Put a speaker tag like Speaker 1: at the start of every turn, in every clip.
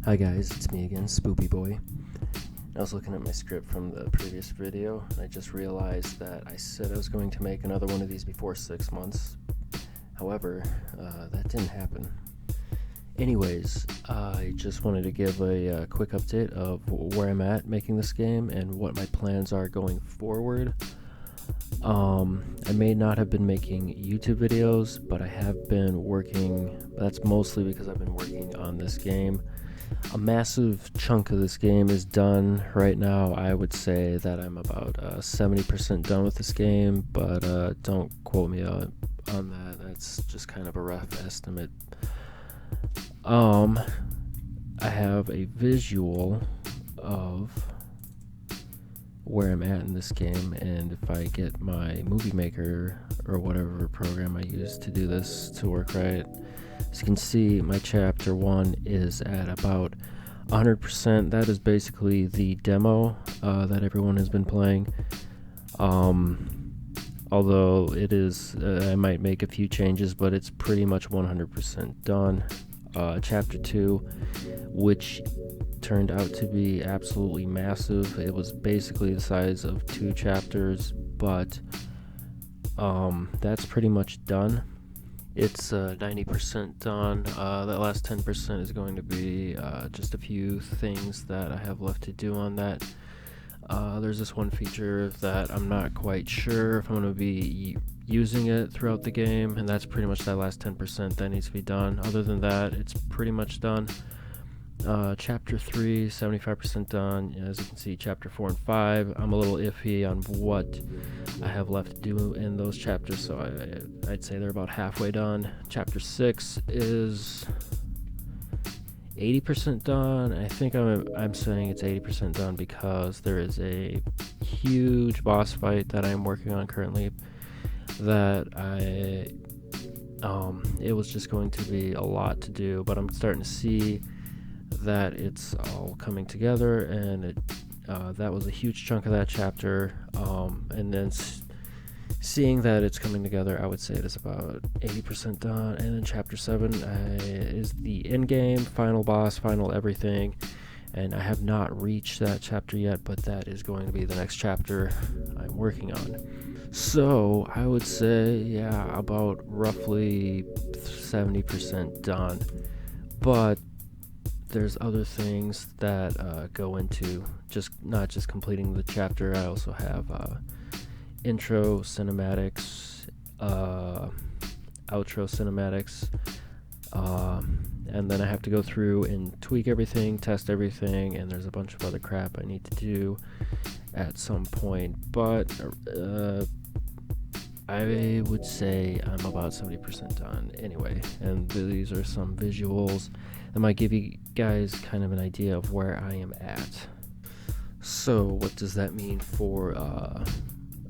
Speaker 1: Hi guys, it's me again, Spoopy Boy. I was looking at my script from the previous video, and I just realized that I said I was going to make another one of these before 6 months. However, that didn't happen. Anyways, I just wanted to give a quick update of where I'm at making this game and what my plans are going forward. I may not have been making YouTube videos, but I have been working. That's mostly because I've been working on this game. A massive chunk of this game is done right now. I would say that I'm about 70% done with this game, but don't quote me on that. That's just kind of a rough estimate. I have a visual of where I'm at in this game, and if I get my movie maker or whatever program I use to do this to work right, as you can see, my chapter 1 is at about 100%. That is basically the demo that everyone has been playing. Although it is, I might make a few changes, but it's pretty much 100% done. Chapter 2, which turned out to be absolutely massive. It was basically the size of 2 chapters, but that's pretty much done. It's 90% done. That last 10% is going to be just a few things that I have left to do on that. There's this one feature that I'm not quite sure if I'm going to be using it throughout the game, and that's pretty much that last 10% that needs to be done. Other than that, it's pretty much done. Chapter 3, 75% done. As you can see, chapter 4 and 5, I'm a little iffy on what I have left to do in those chapters, so I'd say they're about halfway done. Chapter 6 is 80% done. I think I'm saying it's 80% done because there is a huge boss fight that I'm working on currently that it was just going to be a lot to do, but I'm starting to see that it's all coming together, and that was a huge chunk of that chapter, and then seeing that it's coming together, I would say it is about 80% done. And then chapter 7 is the end game, final boss, final everything, and I have not reached that chapter yet, but that is going to be the next chapter I'm working on. So I would say, yeah, about roughly 70% done, but there's other things that go into not just completing the chapter. I also have intro cinematics, outro cinematics, and then I have to go through and tweak everything, test everything, and there's a bunch of other crap I need to do at some point, but I would say I'm about 70% done anyway, and these are some visuals that might give you guys kind of an idea of where I am at. So what does that mean for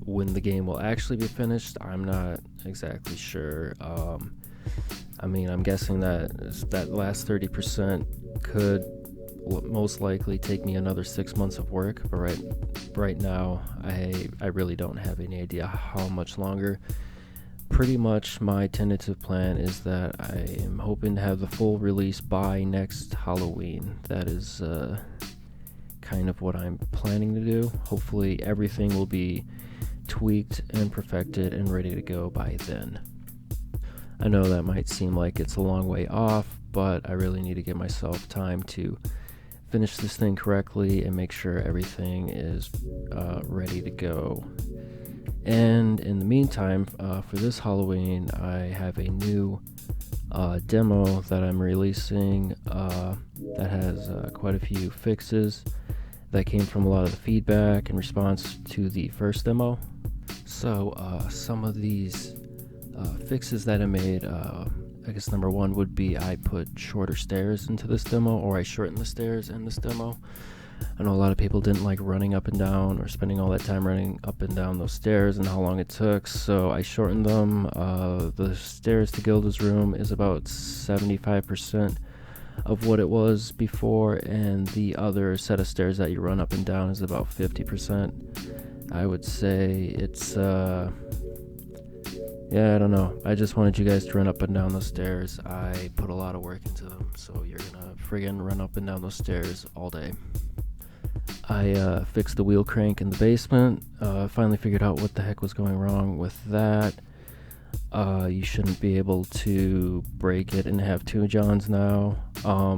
Speaker 1: when the game will actually be finished? I'm not exactly sure. I'm guessing that last 30% could most likely take me another 6 months of work, but right now I really don't have any idea how much longer. Pretty much my tentative plan is that I am hoping to have the full release by next Halloween. That is kind of what I'm planning to do. Hopefully everything will be tweaked and perfected and ready to go by then. I know that might seem like it's a long way off, but I really need to give myself time to finish this thing correctly and make sure everything is ready to go. And in the meantime, for this Halloween, I have a new demo that I'm releasing that has quite a few fixes that came from a lot of the feedback in response to the first demo. So some of these fixes that I made, I guess number 1 would be I put shorter stairs into this demo, or I shortened the stairs in this demo. I know a lot of people didn't like running up and down or spending all that time running up and down those stairs and how long it took, so I shortened them. The stairs to Gilda's room is about 75% of what it was before, and the other set of stairs that you run up and down is about 50%. I would say it's Yeah, I don't know. I just wanted you guys to run up and down those stairs. I put a lot of work into them, so you're gonna friggin' run up and down those stairs all day. I fixed the wheel crank in the basement. Finally figured out what the heck was going wrong with that. You shouldn't be able to break it and have two johns now.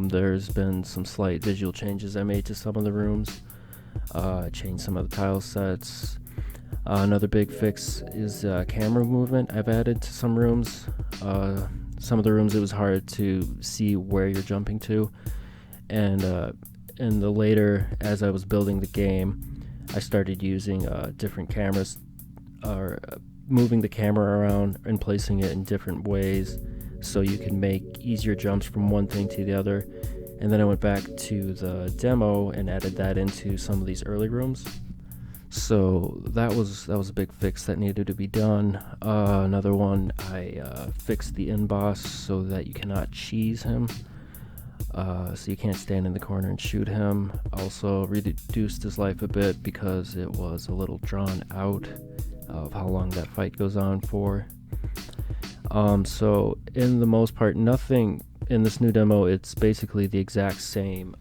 Speaker 1: There's been some slight visual changes I made to some of the rooms. Changed some of the tile sets. Another big fix is camera movement I've added to some rooms. Some of the rooms it was hard to see where you're jumping to, and in the later, as I was building the game, I started using different cameras, or moving the camera around and placing it in different ways so you can make easier jumps from one thing to the other. And then I went back to the demo and added that into some of these early rooms. So that was a big fix that needed to be done. Another one, I fixed the end boss so that you cannot cheese him. So you can't stand in the corner and shoot him. Also reduced his life a bit because it was a little drawn out of how long that fight goes on for. So in the most part, nothing in this new demo, it's basically the exact same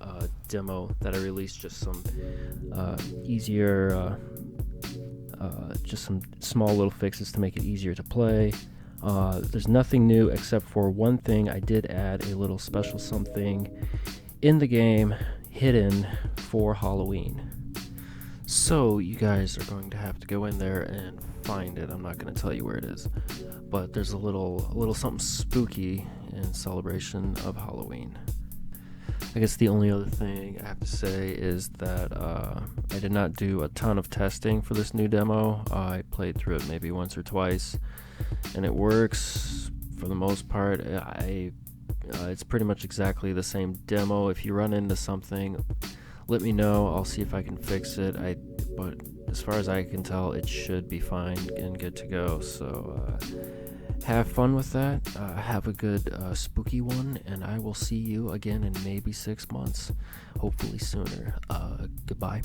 Speaker 1: demo that I released, just some easier, just some small little fixes to make it easier to play. There's nothing new except for one thing. I did add a little special something in the game hidden for Halloween. So you guys are going to have to go in there and find it. I'm not going to tell you where it is, but there's a little something spooky in celebration of Halloween. I guess the only other thing I have to say is that I did not do a ton of testing for this new demo. I played through it maybe once or twice, and it works for the most part. It's pretty much exactly the same demo. If you run into something, let me know. I'll see if I can fix it. But as far as I can tell, it should be fine and good to go. So have fun with that. Have a good spooky one, and I will see you again in maybe 6 months, hopefully sooner. Goodbye.